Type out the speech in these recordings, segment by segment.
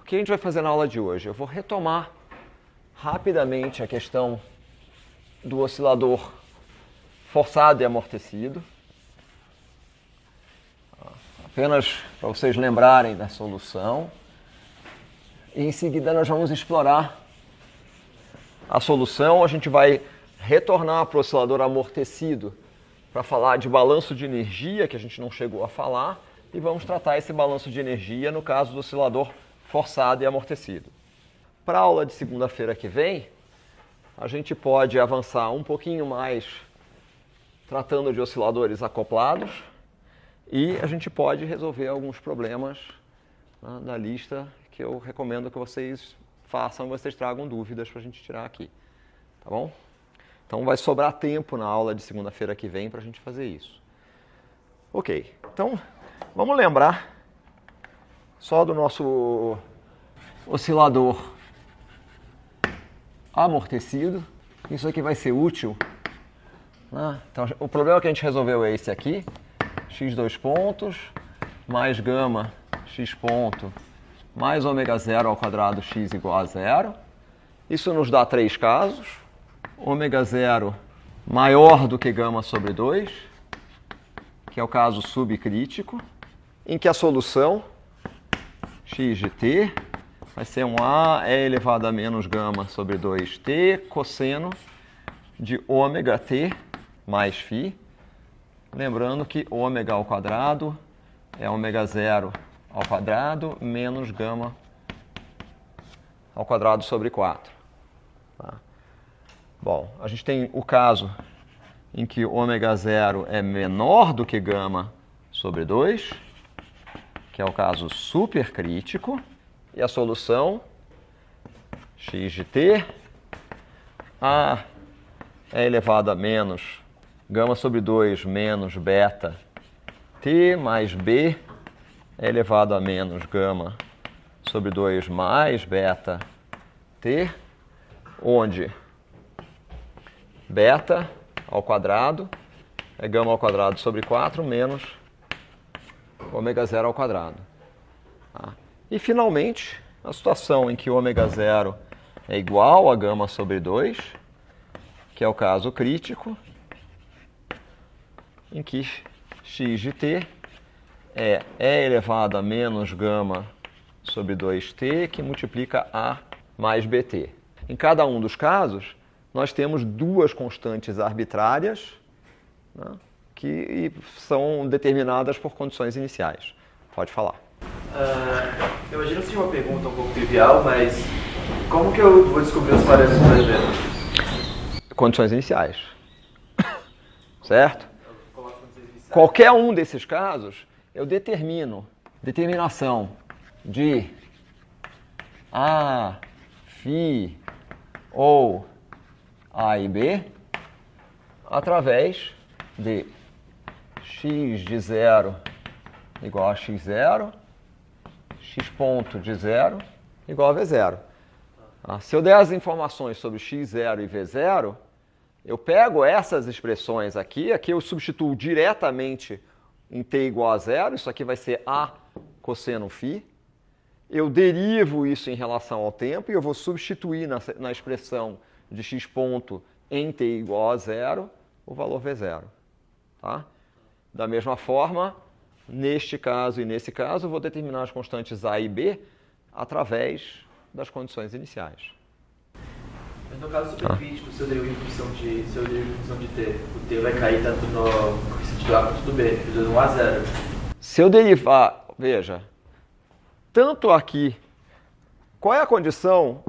que a gente vai fazer na aula de hoje? Eu vou retomar rapidamente a questão do oscilador forçado e amortecido. Apenas para vocês lembrarem da solução. E em seguida nós vamos explorar a solução. A gente vai retornar para o oscilador amortecido para falar de balanço de energia, que a gente não chegou a falar, e vamos tratar esse balanço de energia no caso do oscilador forçado e amortecido. Para a aula de segunda-feira que vem, a gente pode avançar um pouquinho mais tratando de osciladores acoplados e a gente pode resolver alguns problemas da lista que eu recomendo que vocês façam, vocês tragam dúvidas para a gente tirar aqui, tá bom? Então vai sobrar tempo na aula de segunda-feira que vem para a gente fazer isso. Ok, então vamos lembrar só do nosso oscilador amortecido. Isso aqui vai ser útil. Então, o problema que a gente resolveu é esse aqui. X2 pontos mais gama x ponto mais ômega zero ao quadrado x igual a zero. Isso nos dá três casos. Ômega zero maior do que gama sobre 2, que é o caso subcrítico, em que a solução x de t vai ser um a e elevado a menos gama sobre 2t cosseno de ômega t mais φ. Lembrando que ômega ao quadrado é ômega zero ao quadrado menos gama ao quadrado sobre 4. Tá? Bom, a gente tem o caso em que ômega zero é menor do que gama sobre 2, que é o caso supercrítico, e a solução x de t a é elevado a menos gama sobre 2 menos beta t mais b é elevado a menos gama sobre 2 mais beta t, onde beta ao quadrado é gama ao quadrado sobre 4 menos ômega zero ao quadrado. Tá? E, finalmente, a situação em que ômega zero é igual a gama sobre 2, que é o caso crítico, em que x de t é e elevado a menos gama sobre 2t, que multiplica a mais bt. Em cada um dos casos, nós temos duas constantes arbitrárias, né, que são determinadas por condições iniciais. Pode falar. Eu imagino que seja uma pergunta um pouco trivial, mas como que eu vou descobrir os parâmetros do evento? Condições iniciais. Certo? Qualquer um desses casos, eu determino determinação de A, φ ou A e B através de x de 0 igual a x0, x ponto de 0 igual a v0. Se eu der as informações sobre x0 e v0, eu pego essas expressões aqui eu substituo diretamente em t igual a 0, isso aqui vai ser a cosseno φ. Eu derivo isso em relação ao tempo e eu vou substituir na expressão de x ponto em t igual a 0 o valor v0. Tá? Da mesma forma, neste caso e nesse caso, eu vou determinar as constantes a e b através das condições iniciais. Mas no caso supercrítico, se eu derivo em função de t, o t vai cair tanto no coeficiente do a quanto do b, de 1 a 0. Se eu derivar, veja, tanto aqui, qual é a condição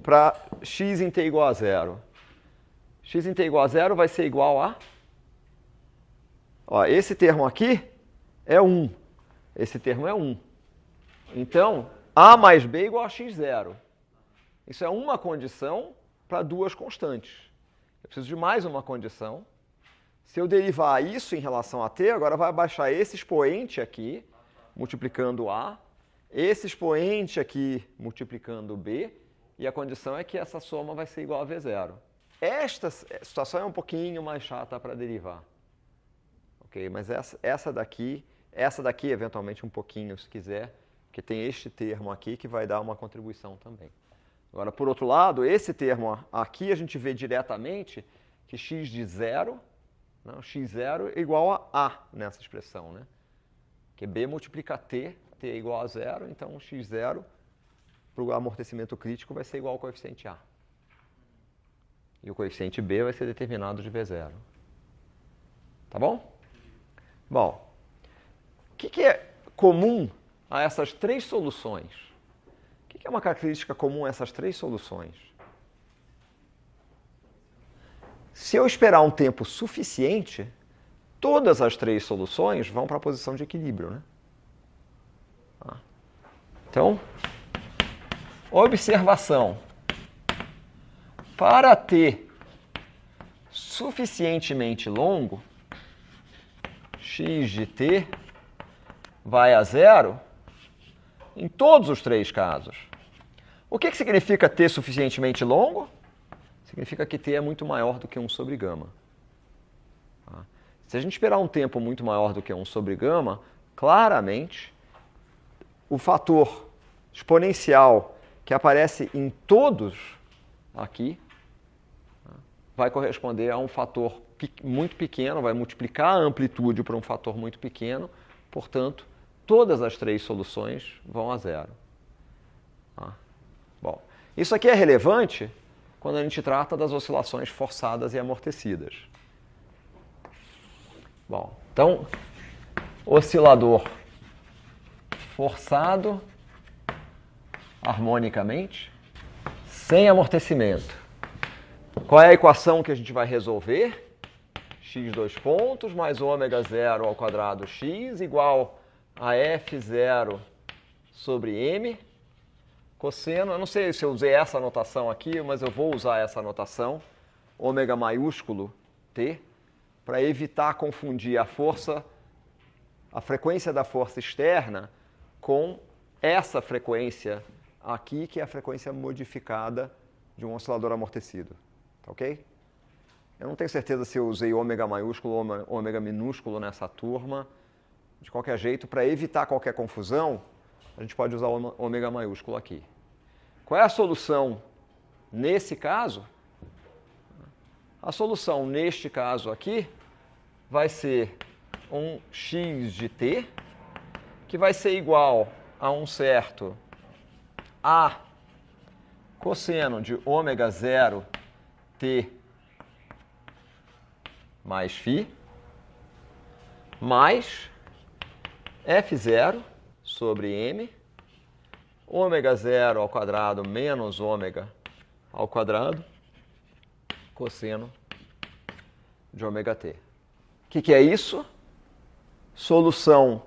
para x em t igual a 0? X em t igual a 0 vai ser igual a... Ó, esse termo aqui é 1. Esse termo é 1. Então, a mais b igual a x0. Isso é uma condição para duas constantes. Eu preciso de mais uma condição. Se eu derivar isso em relação a t, agora vai baixar esse expoente aqui, multiplicando a, esse expoente aqui, multiplicando b, e a condição é que essa soma vai ser igual a v0. Esta situação é um pouquinho mais chata para derivar. Ok? Mas essa daqui, eventualmente um pouquinho, se quiser, porque tem este termo aqui que vai dar uma contribuição também. Agora, por outro lado, esse termo aqui a gente vê diretamente que x de 0, não, x0 é igual a A nessa expressão, né? Que B multiplica T, T é igual a 0, então x0 para o amortecimento crítico vai ser igual ao coeficiente A. E o coeficiente B vai ser determinado de V0. Tá bom? Bom, o que é comum a essas três soluções? O que é uma característica comum a essas três soluções? Se eu esperar um tempo suficiente, todas as três soluções vão para a posição de equilíbrio, né? Então, observação. Para t suficientemente longo, x de t vai a 0 em todos os três casos. O que significa t suficientemente longo? Significa que t é muito maior do que 1 sobre gama. Se a gente esperar um tempo muito maior do que 1 sobre gama, claramente o fator exponencial que aparece em todos aqui vai corresponder a um fator muito pequeno, vai multiplicar a amplitude por um fator muito pequeno, portanto, todas as três soluções vão a 0. Bom, isso aqui é relevante quando a gente trata das oscilações forçadas e amortecidas. Bom, então, oscilador forçado harmonicamente, sem amortecimento. Qual é a equação que a gente vai resolver? X dois pontos mais ômega 0 ao quadrado x igual a F0 sobre M. Cosseno, eu não sei se eu usei essa anotação aqui, mas eu vou usar essa anotação, ômega maiúsculo T, para evitar confundir a frequência da força externa com essa frequência aqui, que é a frequência modificada de um oscilador amortecido. Tá ok? Eu não tenho certeza se eu usei ômega maiúsculo ou ômega minúsculo nessa turma. De qualquer jeito, para evitar qualquer confusão, a gente pode usar ômega maiúsculo aqui. Qual é a solução nesse caso? A solução neste caso aqui vai ser um x de t, que vai ser igual a um certo A cosseno de ômega 0 t mais φ, mais F0 sobre M, ômega 0 ao quadrado menos ômega ao quadrado, cosseno de ômega t. O que é isso? Solução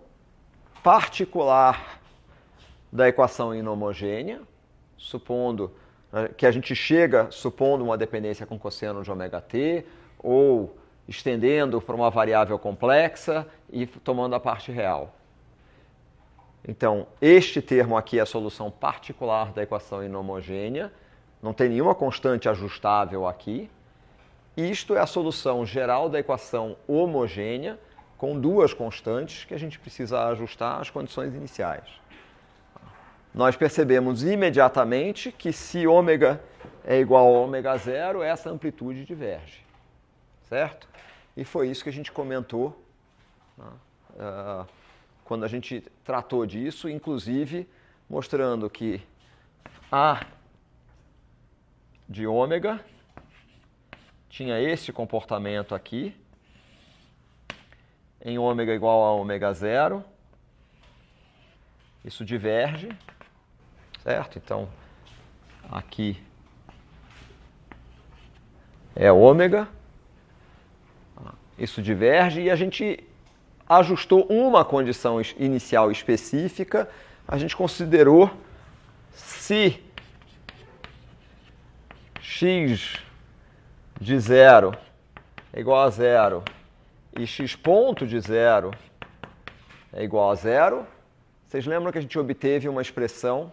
particular da equação inhomogênea, supondo que a gente chega supondo uma dependência com cosseno de ômega t, ou estendendo para uma variável complexa e tomando a parte real. Então, este termo aqui é a solução particular da equação inhomogênea, não tem nenhuma constante ajustável aqui. Isto é a solução geral da equação homogênea, com duas constantes que a gente precisa ajustar às condições iniciais. Nós percebemos imediatamente que se ômega é igual a ômega 0, essa amplitude diverge. Certo? E foi isso que a gente comentou quando a gente tratou disso, inclusive mostrando que A de ômega tinha esse comportamento aqui, em ômega igual a ômega 0. Isso diverge, certo? Então, aqui é ômega. Isso diverge e a gente ajustou uma condição inicial específica. A gente considerou se x de 0 é igual a 0 e x ponto de 0 é igual a 0. Vocês lembram que a gente obteve uma expressão,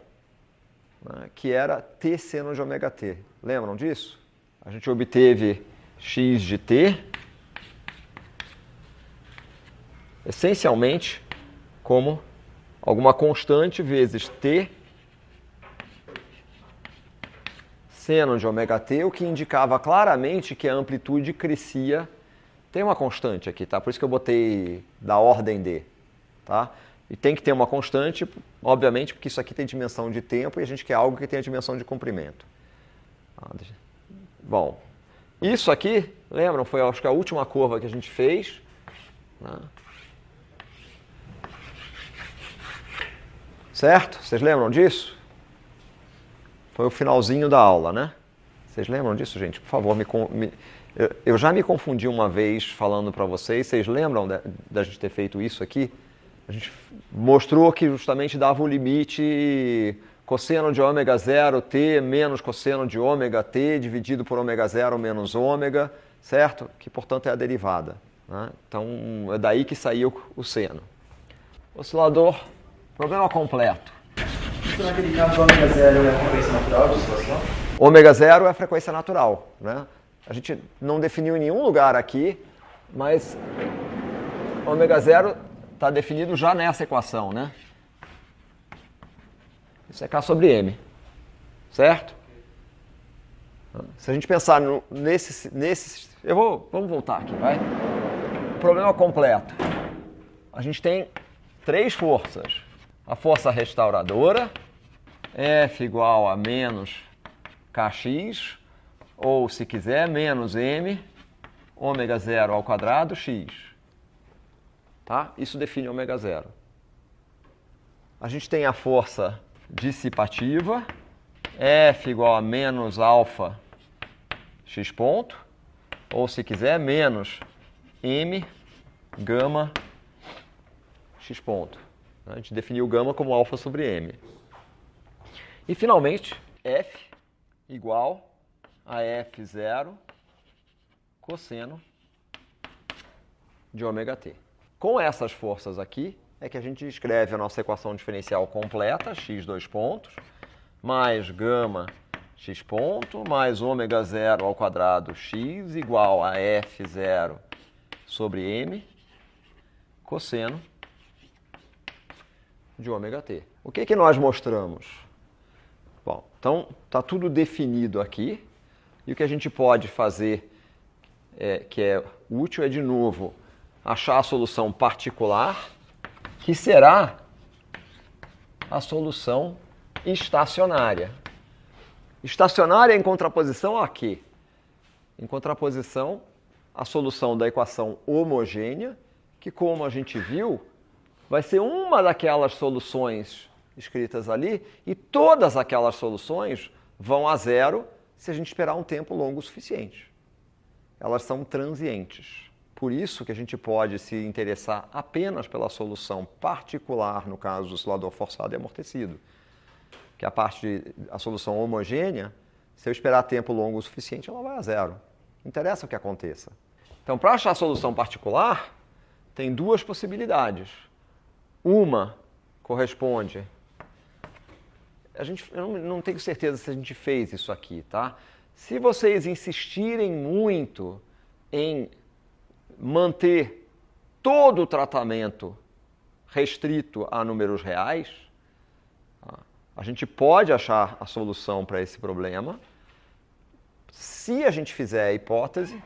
né, que era t seno de ômega t. Lembram disso? A gente obteve x de t essencialmente como alguma constante vezes t seno de ômega t, o que indicava claramente que a amplitude crescia. Tem uma constante aqui, tá? Por isso que eu botei da ordem d, tá? E tem que ter uma constante, obviamente, porque isso aqui tem dimensão de tempo e a gente quer algo que tenha dimensão de comprimento. Bom, isso aqui, lembram? Foi, acho que a última curva que a gente fez, né? Certo? Vocês lembram disso? Foi o finalzinho da aula, né? Vocês lembram disso, gente? Por favor, eu já me confundi uma vez falando para vocês. Vocês lembram da gente ter feito isso aqui? A gente mostrou que justamente dava o limite cosseno de ômega 0 t menos cosseno de ômega t dividido por ômega 0 menos ômega, certo? Que, portanto, é a derivada, né? Então, é daí que saiu o seno. Oscilador, problema completo. Então, naquele caso, o ômega 0 é a frequência natural de oscilação? Ômega 0 é a frequência natural, né? A gente não definiu em nenhum lugar aqui, mas ômega 0 está definido já nessa equação, né? Isso é K sobre M, certo? Se a gente pensar nesse vamos voltar aqui, vai? Problema completo. A gente tem 3 forças. A força restauradora, F igual a menos Kx, ou, se quiser, menos M, ômega 0 ao quadrado, x. Tá? Isso define ômega 0. A gente tem a força dissipativa, F igual a menos alfa x ponto, ou, se quiser, menos M gama x ponto. A gente definiu gama como alfa sobre M. E, finalmente, F igual a F0 cosseno de ômega t. Com essas forças aqui, é que a gente escreve a nossa equação diferencial completa, x dois pontos, mais gama x ponto, mais ômega 0 ao quadrado x, igual a F0 sobre M, cosseno de ômega t. O que que nós mostramos? Bom, então está tudo definido aqui, e o que a gente pode fazer, que é útil, é de novo achar a solução particular, que será a solução estacionária. Estacionária em contraposição a quê? Em contraposição à solução da equação homogênea, que, como a gente viu, vai ser uma daquelas soluções escritas ali, e todas aquelas soluções vão a zero se a gente esperar um tempo longo o suficiente. Elas são transientes. Por isso que a gente pode se interessar apenas pela solução particular, no caso do oscilador forçado e amortecido. Que a solução homogênea, se eu esperar tempo longo o suficiente, ela vai a zero. Não interessa o que aconteça. Então, para achar a solução particular, tem 2 possibilidades. Uma corresponde... Eu não tenho certeza se a gente fez isso aqui, tá? Se vocês insistirem muito em manter todo o tratamento restrito a números reais, a gente pode achar a solução para esse problema se a gente fizer a hipótese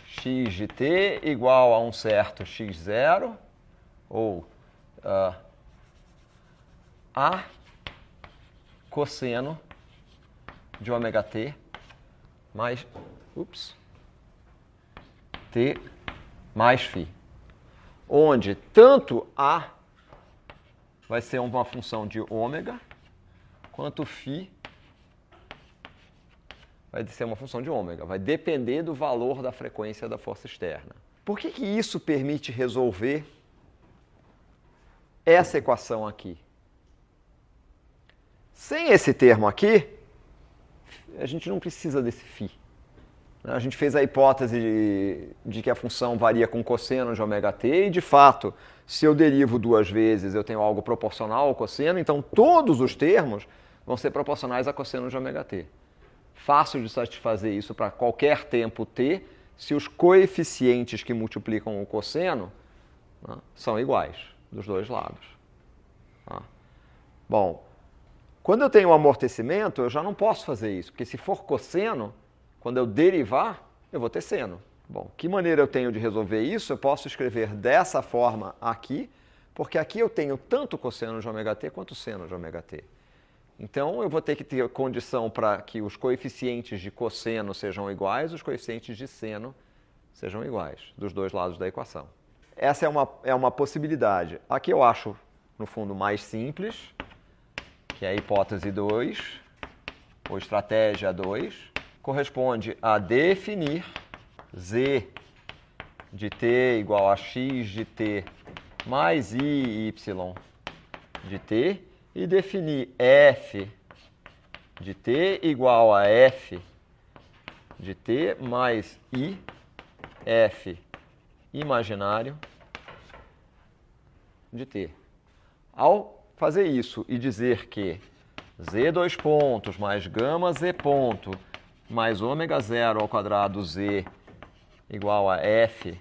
x de t igual a um certo x0, ou a cosseno de ômega t mais t mais φ, onde tanto a vai ser uma função de ômega, quanto φ vai ser uma função de ômega. Vai depender do valor da frequência da força externa. Por que que isso permite resolver essa equação aqui? Sem esse termo aqui, a gente não precisa desse φ. A gente fez a hipótese de que a função varia com cosseno de ômega t, e de fato, se eu derivo 2 vezes, eu tenho algo proporcional ao cosseno, então todos os termos vão ser proporcionais a cosseno de ômega t. Fácil de satisfazer isso para qualquer tempo t, se os coeficientes que multiplicam o cosseno né, são iguais dos dois lados. Tá? Bom, quando eu tenho um amortecimento, eu já não posso fazer isso, porque se for cosseno, quando eu derivar, eu vou ter seno. Bom, que maneira eu tenho de resolver isso? Eu posso escrever dessa forma aqui, porque aqui eu tenho tanto cosseno de ômega t quanto seno de ômega t. Então, eu vou ter que ter condição para que os coeficientes de cosseno sejam iguais, os coeficientes de seno sejam iguais, dos dois lados da equação. Essa é uma possibilidade. Aqui eu acho, no fundo, mais simples, que é a hipótese 2, ou estratégia 2, corresponde a definir z de t igual a x de t mais y de t e definir f de t igual a f de t mais i f imaginário de t. Ao fazer isso e dizer que z dois pontos mais gama z ponto mais ômega zero ao quadrado z igual a f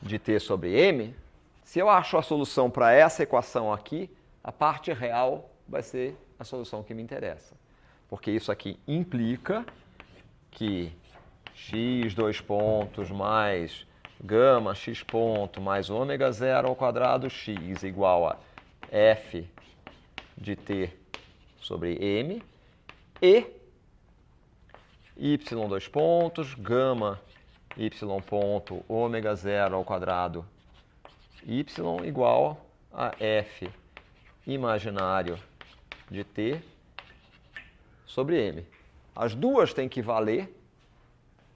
de t sobre m, se eu acho a solução para essa equação aqui, a parte real vai ser a solução que me interessa. Porque isso aqui implica que x dois pontos mais gama x ponto mais ômega zero ao quadrado x igual a f de t sobre m e y dois pontos, gama y ponto ômega zero ao quadrado y igual a f imaginário de t sobre m. As duas têm que valer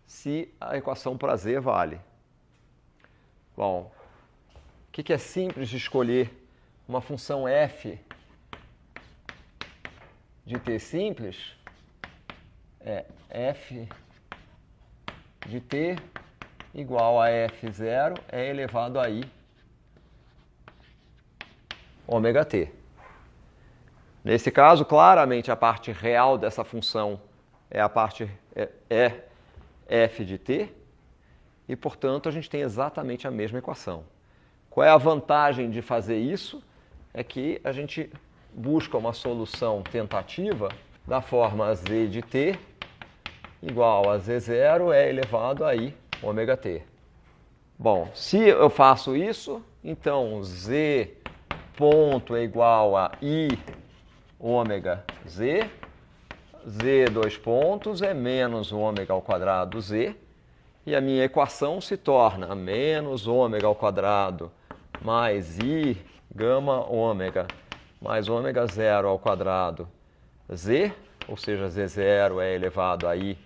se a equação para z vale. Bom, o que é simples de escolher uma função f de t simples? É f de t igual a f0 é elevado a i ômega t. Nesse caso, claramente, a parte real dessa função é a parte f de t e, portanto, a gente tem exatamente a mesma equação. Qual é a vantagem de fazer isso? É que a gente busca uma solução tentativa da forma z de t igual a z0 é elevado a i ômega t. Bom, se eu faço isso, então z ponto é igual a i ômega z, z dois pontos é menos ômega ao quadrado z, e a minha equação se torna menos ômega ao quadrado mais i gama ômega mais ômega zero ao quadrado z, ou seja, z0 é elevado a i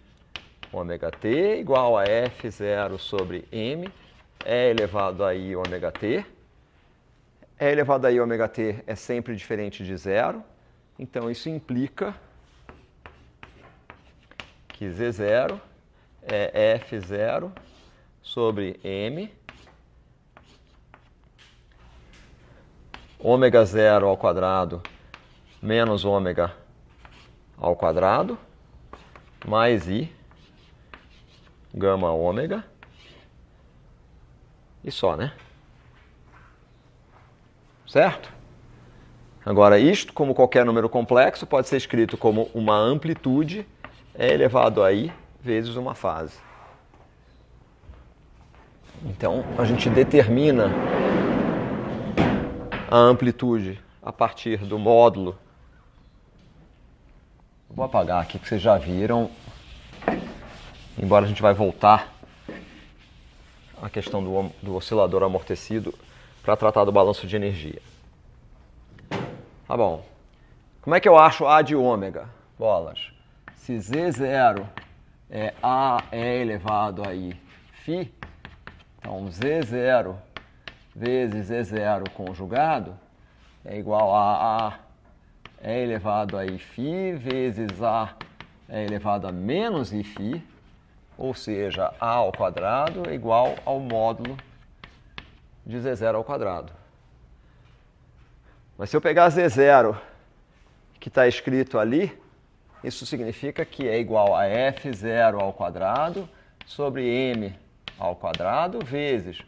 ômega t igual a f0 sobre m é elevado a i ômega t. É elevado a i ômega t é sempre diferente de zero, então isso implica que z0 é f0 sobre m ômega zero ao quadrado menos ômega ao quadrado mais i gama ômega e só, né? Certo? Agora, isto, como qualquer número complexo, pode ser escrito como uma amplitude é elevado a i vezes uma fase. Então, a gente determina a amplitude a partir do módulo. Vou apagar aqui que vocês já viram, embora a gente vai voltar à questão do oscilador amortecido para tratar do balanço de energia. Tá bom. Como é que eu acho A de ômega? Bolas. Se Z0 é A é elevado a I φ, então Z0 vezes Z0 conjugado é igual a A é elevado a I φ vezes A é elevado a menos I φ, ou seja, A ao quadrado é igual ao módulo de Z0 ao quadrado. Mas se eu pegar Z0 que está escrito ali, isso significa que é igual a F0 ao quadrado sobre M ao quadrado vezes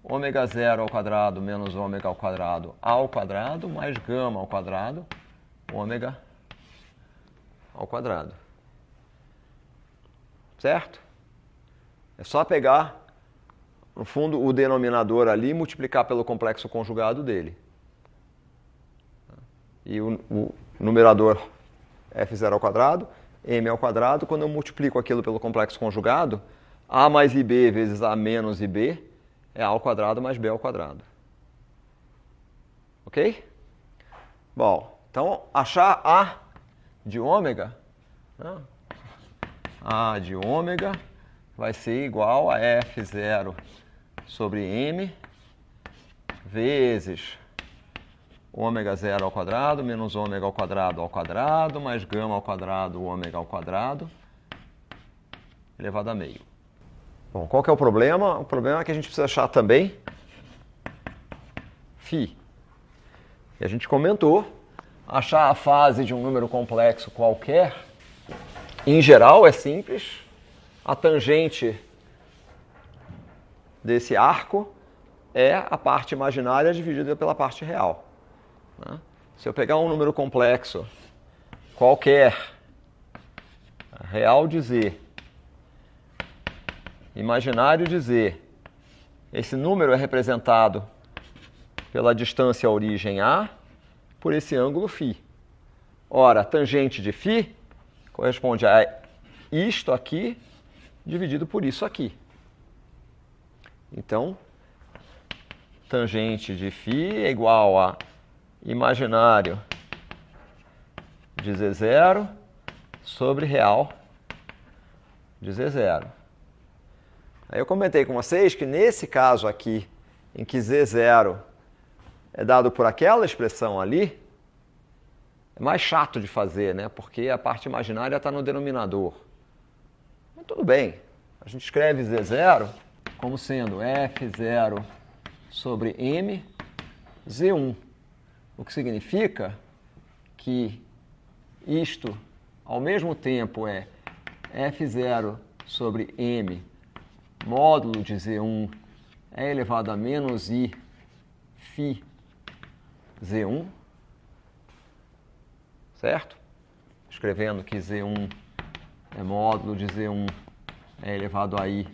ômega zero ao quadrado menos ômega ao quadrado mais gama ao quadrado, ômega ao quadrado. Certo? É só pegar, no fundo, o denominador ali e multiplicar pelo complexo conjugado dele. E o numerador f0 ao quadrado, m ao quadrado, quando eu multiplico aquilo pelo complexo conjugado, a mais ib vezes a menos ib é a ao quadrado mais b ao quadrado. Ok? Bom, então achar a de ômega, né? A de ômega vai ser igual a f0 sobre m vezes ômega zero ao quadrado menos ômega ao quadrado mais gama ao quadrado ômega ao quadrado elevado a meio. Bom, qual que é o problema? O problema é que a gente precisa achar também φ. E a gente comentou, achar a fase de um número complexo qualquer, em geral, é simples. A tangente desse arco é a parte imaginária dividida pela parte real. Se eu pegar um número complexo qualquer, real de z, imaginário de z, esse número é representado pela distância origem A por esse ângulo φ. Ora, a tangente de φ corresponde a isto aqui dividido por isso aqui. Então, tangente de φ é igual a imaginário de z0 sobre real de z0. Aí eu comentei com vocês que nesse caso aqui, em que z0 é dado por aquela expressão ali, é mais chato de fazer, né? Porque a parte imaginária está no denominador. Mas tudo bem, a gente escreve z0 como sendo f0 sobre m z1. O que significa que isto, ao mesmo tempo, é f0 sobre m módulo de z1 é elevado a menos i φ z1, certo? Escrevendo que z1 é módulo de z1 é elevado a i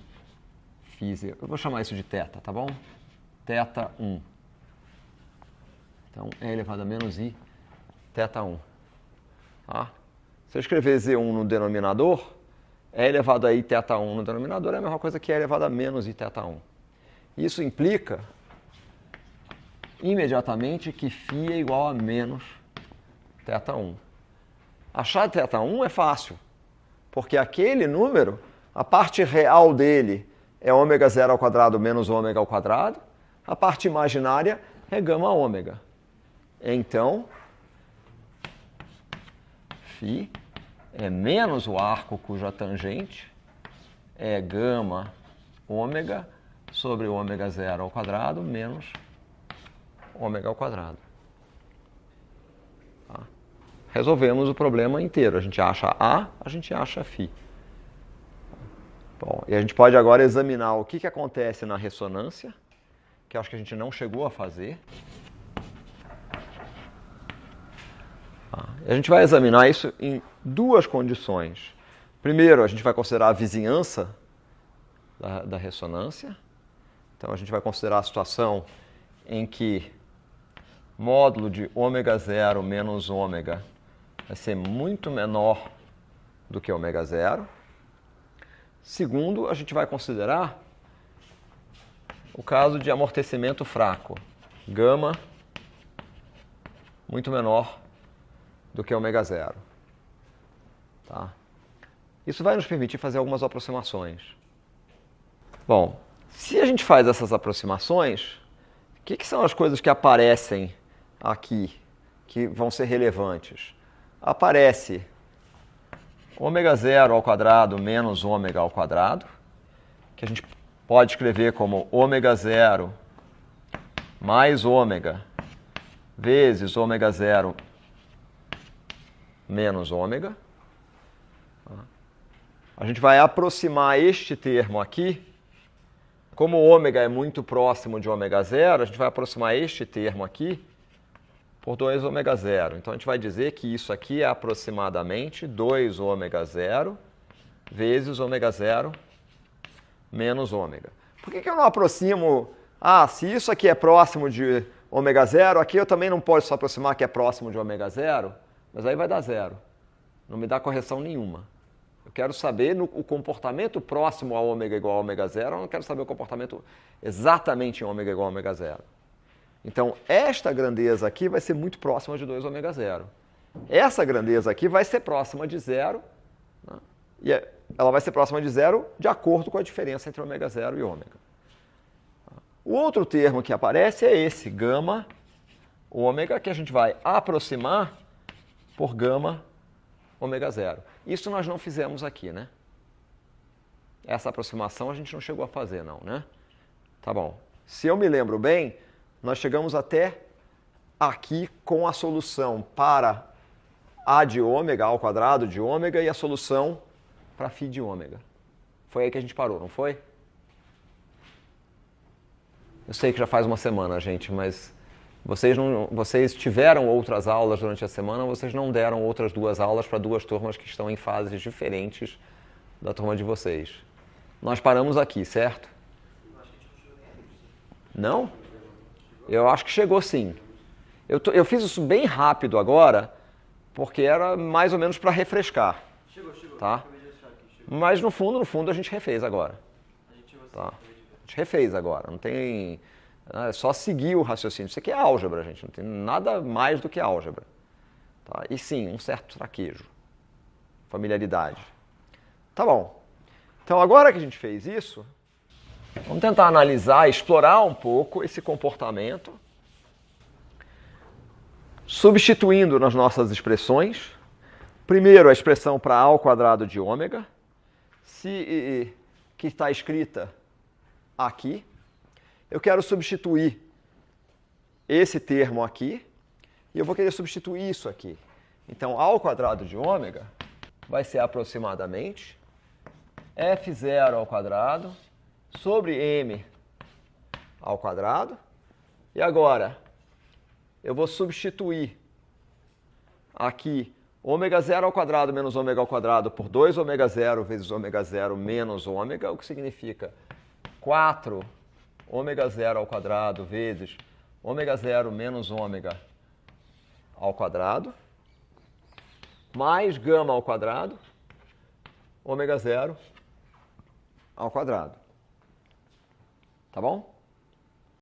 φ z1. Eu vou chamar isso de θ, tá bom? θ1. Então, é elevado a menos i θ1. Tá? Se eu escrever z1 no denominador, é elevado a i θ1 no denominador é a mesma coisa que é elevado a menos i θ1. Isso implica imediatamente que φ é igual a menos θ1. Achar θ1 é fácil, porque aquele número, a parte real dele é ômega zero ao quadrado menos ômega ao quadrado, a parte imaginária é gama ômega. Então, φ é menos o arco cuja tangente é gama ômega sobre ômega zero ao quadrado menos ômega ao quadrado. Tá? Resolvemos o problema inteiro. A gente acha A, a gente acha φ. Bom, e a gente pode agora examinar o que acontece na ressonância, que eu acho que a gente não chegou a fazer. A gente vai examinar isso em duas condições. Primeiro, a gente vai considerar a vizinhança da ressonância. Então, a gente vai considerar a situação em que módulo de ômega zero menos ômega vai ser muito menor do que ômega zero. Segundo, a gente vai considerar o caso de amortecimento fraco, gama muito menor do que ômega zero. Tá? Isso vai nos permitir fazer algumas aproximações. Bom, se a gente faz essas aproximações, o que são as coisas que aparecem aqui, que vão ser relevantes? Aparece ômega zero ao quadrado menos ômega ao quadrado, que a gente pode escrever como ômega zero mais ômega vezes ômega zero menos ômega. A gente vai aproximar este termo aqui como o ômega é muito próximo de ômega zero, a gente vai aproximar este termo aqui por 2 ômega zero. Então, a gente vai dizer que isso aqui é aproximadamente 2 ômega zero vezes ômega zero menos ômega. Por que eu não aproximo... se isso aqui é próximo de ômega zero, aqui eu também não posso aproximar que é próximo de ômega zero, mas aí vai dar zero. Não me dá correção nenhuma. Eu quero saber o comportamento próximo a ômega igual a ômega zero, eu não quero saber o comportamento exatamente em ômega igual a ômega zero. Então, esta grandeza aqui vai ser muito próxima de 2 ômega zero. Essa grandeza aqui vai ser próxima de zero, né? E ela vai ser próxima de zero de acordo com a diferença entre ômega zero e ômega. O outro termo que aparece é esse, gama ômega, que a gente vai aproximar por gama ômega zero. Isso nós não fizemos aqui, né? Essa aproximação a gente não chegou a fazer, não, né? Tá bom. Se eu me lembro bem, nós chegamos até aqui com a solução para A de ômega, A ao quadrado de ômega, e a solução para φ de ômega. Foi aí que a gente parou, não foi? Eu sei que já faz uma semana, gente, mas vocês tiveram outras aulas durante a semana, vocês não deram outras 2 aulas para 2 turmas que estão em fases diferentes da turma de vocês. Nós paramos aqui, certo? Não? Eu acho que chegou sim. Eu fiz isso bem rápido agora, porque era mais ou menos para refrescar. Chegou. Tá? Mas no fundo a gente refez agora. Tá? A gente refez agora, não tem... É só seguir o raciocínio. Isso aqui é álgebra, gente, não tem nada mais do que álgebra. Tá? E sim, um certo traquejo, familiaridade. Tá bom. Então, agora que a gente fez isso, vamos tentar analisar, explorar um pouco esse comportamento, substituindo nas nossas expressões. Primeiro, a expressão para A ao quadrado de ômega, que está escrita aqui. Eu quero substituir esse termo aqui e eu vou querer substituir isso aqui. Então, A ao quadrado de ômega vai ser aproximadamente f0 ao quadrado sobre m ao quadrado. E agora, eu vou substituir aqui ômega zero ao quadrado menos ômega ao quadrado por 2 ômega zero vezes ômega zero menos ômega, o que significa 4 ômega zero ao quadrado vezes ômega zero menos ômega ao quadrado, mais gama ao quadrado, ômega zero ao quadrado. Tá bom?